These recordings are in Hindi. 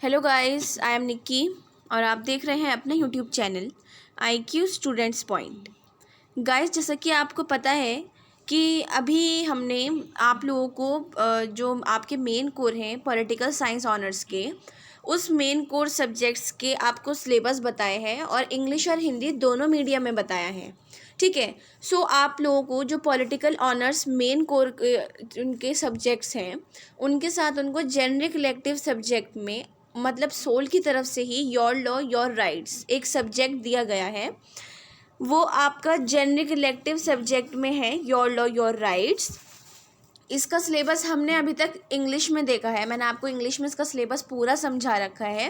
Hello guys, I am Nikki और आप देख रहे हैं अपना YouTube channel IQ students point. Guys, जैसा कि आपको पता है कि अभी हमने आप लोगों को जो आपके मेन कोर हैं पॉलिटिकल साइंस ऑनर्स के, उस मेन कोर सब्जेक्ट्स के आपको सिलेबस बताए हैं और इंग्लिश और हिंदी दोनों मीडियम में बताया है। ठीक है। सो आप लोगों को जो पॉलिटिकल ऑनर्स मेन कोर उनके सब्जेक्ट्स हैं, उनके साथ उनको जेनरिक इलेक्टिव सब्जेक्ट में मतलब सोल की तरफ से ही योर लॉ योर राइट्स एक सब्जेक्ट दिया गया है। वो आपका जेनरिक इलेक्टिव सब्जेक्ट में है योर लॉ योर राइट्स। इसका सिलेबस हमने अभी तक इंग्लिश में देखा है। मैंने आपको इंग्लिश में इसका सिलेबस पूरा समझा रखा है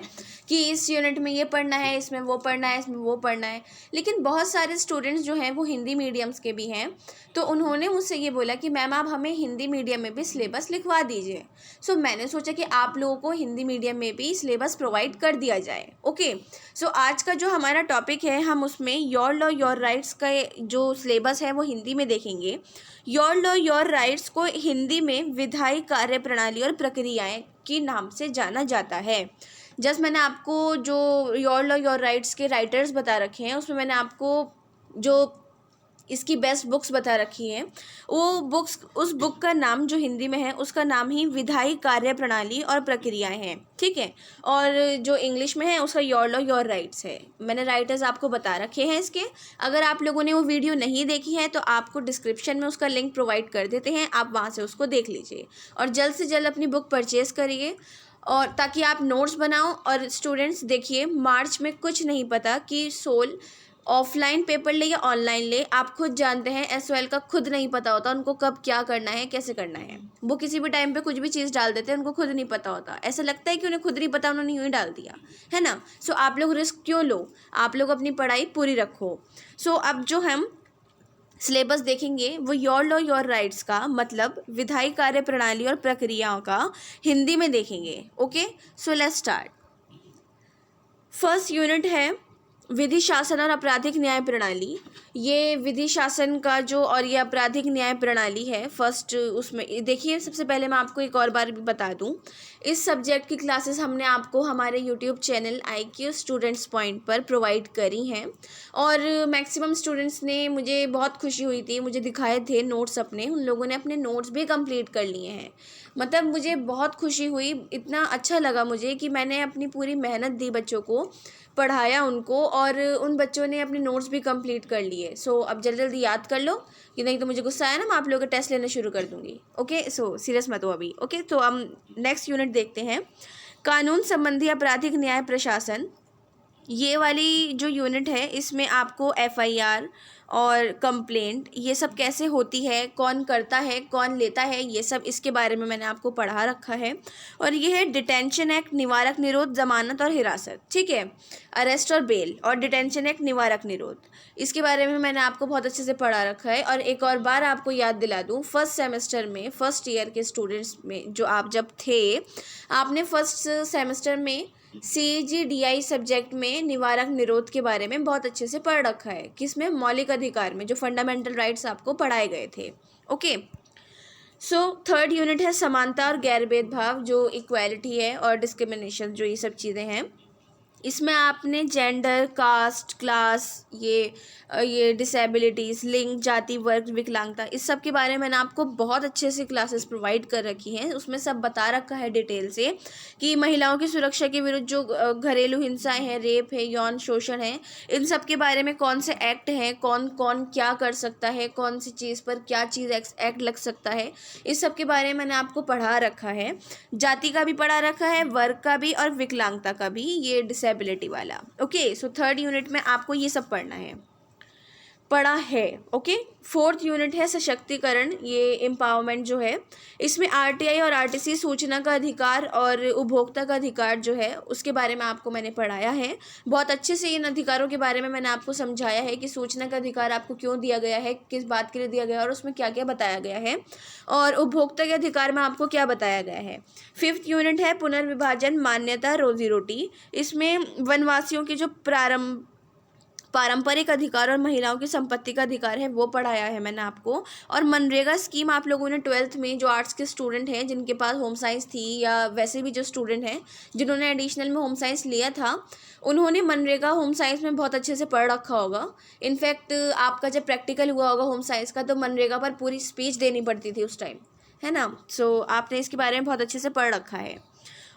कि इस यूनिट में ये पढ़ना है, इसमें वो पढ़ना है, इसमें वो पढ़ना है। लेकिन बहुत सारे स्टूडेंट्स जो हैं वो हिंदी मीडियम्स के भी हैं, तो उन्होंने मुझसे ये बोला कि मैम आप हमें हिंदी मीडियम में भी सिलेबस लिखवा दीजिए। सो मैंने सोचा कि आप लोगों को हिंदी मीडियम में भी सिलेबस प्रोवाइड कर दिया जाए। ओके। सो आज का जो हमारा टॉपिक है, हम उसमें योर लॉ योर राइट्स का जो सिलेबस है वो हिंदी में देखेंगे। योर लॉ योर राइट्स को हिंदी में विधायी कार्य प्रणाली और प्रक्रियाएं के नाम से जाना जाता है। जस्ट मैंने आपको जो योर लॉ योर राइट्स के राइटर्स बता रखे हैं, उसमें मैंने आपको जो इसकी बेस्ट बुक्स बता रखी हैं, वो बुक्स, उस बुक का नाम जो हिंदी में है उसका नाम ही विधायी कार्य प्रणाली और प्रक्रियाएं हैं। ठीक है। और जो इंग्लिश में है उसका योर लॉ योर राइट्स है। मैंने राइटर्स आपको बता रखे हैं इसके। अगर आप लोगों ने वो वीडियो नहीं देखी है तो आपको डिस्क्रिप्शन में उसका लिंक प्रोवाइड कर देते हैं, आप वहाँ से उसको देख लीजिए और जल्द से जल्द अपनी बुक परचेज़ करिए, और ताकि आप नोट्स बनाओ। और स्टूडेंट्स देखिए, मार्च में कुछ नहीं पता कि सोल ऑफलाइन पेपर ले या ऑनलाइन ले, आप खुद जानते हैं SOL का खुद नहीं पता होता उनको कब क्या करना है, कैसे करना है। वो किसी भी टाइम पे कुछ भी चीज़ डाल देते हैं, उनको खुद नहीं पता होता। ऐसा लगता है कि उन्हें खुद नहीं पता, उन्होंने यूँ ही डाल दिया है ना। सो आप लोग रिस्क क्यों लो, आप लोग अपनी पढ़ाई पूरी रखो। सो अब जो हम सिलेबस देखेंगे वो योर लॉ योर राइट्स का मतलब विधायी कार्य प्रणाली और प्रक्रियाओं का हिंदी में देखेंगे। Okay. So let's start. First unit है विधि शासन और आपराधिक न्याय प्रणाली। ये विधि शासन का जो और ये आपराधिक न्याय प्रणाली है फर्स्ट। उसमें देखिए, सबसे पहले मैं आपको एक और बार भी बता दूं, इस सब्जेक्ट की क्लासेस हमने आपको हमारे YouTube channel IQ students point पर प्रोवाइड करी हैं और मैक्सिमम स्टूडेंट्स ने, मुझे बहुत खुशी हुई थी, मुझे दिखाए थे नोट्स अपने, उन लोगों ने अपने नोट्स भी कंप्लीट कर लिए हैं। मतलब मुझे बहुत खुशी हुई, इतना अच्छा लगा मुझे कि मैंने अपनी पूरी मेहनत दी, बच्चों को पढ़ाया उनको, और उन बच्चों ने अपने नोट्स भी कंप्लीट कर लिए। सो अब जल्दी जल्दी याद कर लो कि नहीं तो मुझे गुस्सा आया ना, मैं आप लोगों का टेस्ट लेना शुरू कर दूंगी। ओके। सो सीरियस मत हो अभी। ओके। तो हम नेक्स्ट यूनिट देखते हैं, कानून संबंधी आपराधिक न्याय प्रशासन। ये वाली जो यूनिट है इसमें आपको FIR और कंप्लेंट ये सब कैसे होती है, कौन करता है, कौन लेता है, ये सब इसके बारे में मैंने आपको पढ़ा रखा है। और ये है डिटेंशन एक्ट, निवारक निरोध, जमानत और हिरासत। ठीक है। अरेस्ट और बेल और डिटेंशन एक्ट, निवारक निरोध, इसके बारे में मैंने आपको बहुत अच्छे से पढ़ा रखा है। और एक और बार आपको याद दिला दूँ, फर्स्ट सेमेस्टर में फर्स्ट ईयर के स्टूडेंट्स में जो आप जब थे, आपने फर्स्ट सेमेस्टर में CGDI सब्जेक्ट में निवारक निरोध के बारे में बहुत अच्छे से पढ़ रखा है, किसमें, मौलिक अधिकार में, जो फंडामेंटल राइट्स आपको पढ़ाए गए थे। ओके। सो थर्ड यूनिट है समानता और गैर भेदभाव, जो इक्वालिटी है और डिस्क्रिमिनेशन, जो ये सब चीज़ें हैं। इसमें आपने जेंडर, कास्ट, क्लास, ये डिसेबिलिटीज़, लिंग, जाति, वर्ग, विकलांगता, इस सब के बारे में मैंने आपको बहुत अच्छे से क्लासेस प्रोवाइड कर रखी हैं। उसमें सब बता रखा है डिटेल से कि महिलाओं की सुरक्षा के विरुद्ध जो घरेलू हिंसाएं हैं, रेप है, यौन शोषण है, इन सब के बारे में कौन से एक्ट हैं, कौन कौन क्या कर सकता है, कौन सी चीज़ पर क्या चीज़ एक्ट लग सकता है, इस सब के बारे में मैंने आपको पढ़ा रखा है। जाति का भी पढ़ा रखा है, वर्ग का भी और विकलांगता का भी, ये डिसेबिलिटी वाला। ओके। सो थर्ड यूनिट में आपको ये सब पढ़ना है, पढ़ा है। ओके। फोर्थ यूनिट है सशक्तिकरण, ये एम्पावरमेंट जो है, इसमें RTI और RTC, सूचना का अधिकार और उपभोक्ता का अधिकार जो है उसके बारे में आपको मैंने पढ़ाया है बहुत अच्छे से। इन अधिकारों के बारे में मैंने आपको समझाया है कि सूचना का अधिकार आपको क्यों दिया गया है, किस बात के लिए दिया गया है और उसमें क्या क्या बताया गया है, और उपभोक्ता के अधिकार में आपको क्या बताया गया है। फिफ्थ यूनिट है पुनर्विभाजन, मान्यता, रोजी रोटी। इसमें वनवासियों की जो पारंपरिक अधिकार और महिलाओं की संपत्ति का अधिकार है वो पढ़ाया है मैंने आपको। और मनरेगा स्कीम आप लोगों ने 12th में जो आर्ट्स के स्टूडेंट हैं जिनके पास होम साइंस थी, या वैसे भी जो स्टूडेंट हैं जिन्होंने एडिशनल में होम साइंस लिया था, उन्होंने मनरेगा होम साइंस में बहुत अच्छे से पढ़ रखा होगा। इनफैक्ट आपका जब प्रैक्टिकल हुआ होगा होम साइंस का तो मनरेगा पर पूरी स्पीच देनी पड़ती थी उस टाइम, है ना। सो आपने इसके बारे में बहुत अच्छे से पढ़ रखा है।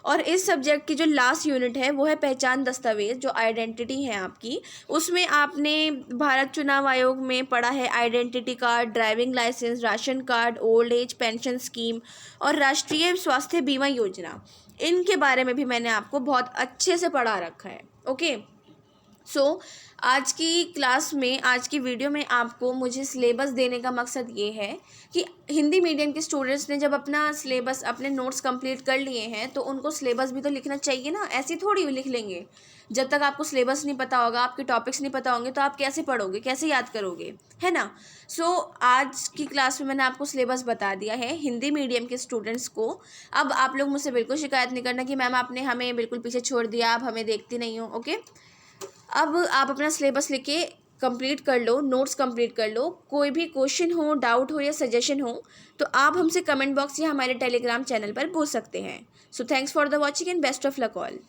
और इस सब्जेक्ट की जो लास्ट यूनिट है वो है पहचान दस्तावेज, जो आइडेंटिटी है आपकी। उसमें आपने भारत चुनाव आयोग में पढ़ा है identity card, driving licence, ration card, old age pension scheme और राष्ट्रीय स्वास्थ्य बीमा योजना। इनके बारे में भी मैंने आपको बहुत अच्छे से पढ़ा रखा है। ओके, सो आज की क्लास में, आज की वीडियो में आपको मुझे सिलेबस देने का मकसद ये है कि हिंदी मीडियम के स्टूडेंट्स ने जब अपना सिलेबस, अपने नोट्स कंप्लीट कर लिए हैं तो उनको सिलेबस भी तो लिखना चाहिए ना। ऐसे थोड़ी लिख लेंगे, जब तक आपको सिलेबस नहीं पता होगा, आपके टॉपिक्स नहीं पता होंगे तो आप कैसे पढ़ोगे, कैसे याद करोगे, है ना। सो आज की क्लास में मैंने आपको सिलेबस बता दिया है हिंदी मीडियम के स्टूडेंट्स को। अब आप लोग मुझसे बिल्कुल शिकायत नहीं करना कि मैम आपने हमें बिल्कुल पीछे छोड़ दिया, आप हमें देखती नहीं हो। ओके, अब आप अपना सिलेबस लेके कंप्लीट कर लो, नोट्स कंप्लीट कर लो। कोई भी क्वेश्चन हो, डाउट हो या सजेशन हो तो आप हमसे कमेंट बॉक्स या हमारे टेलीग्राम चैनल पर पूछ सकते हैं। So thanks for the watching and best of luck all.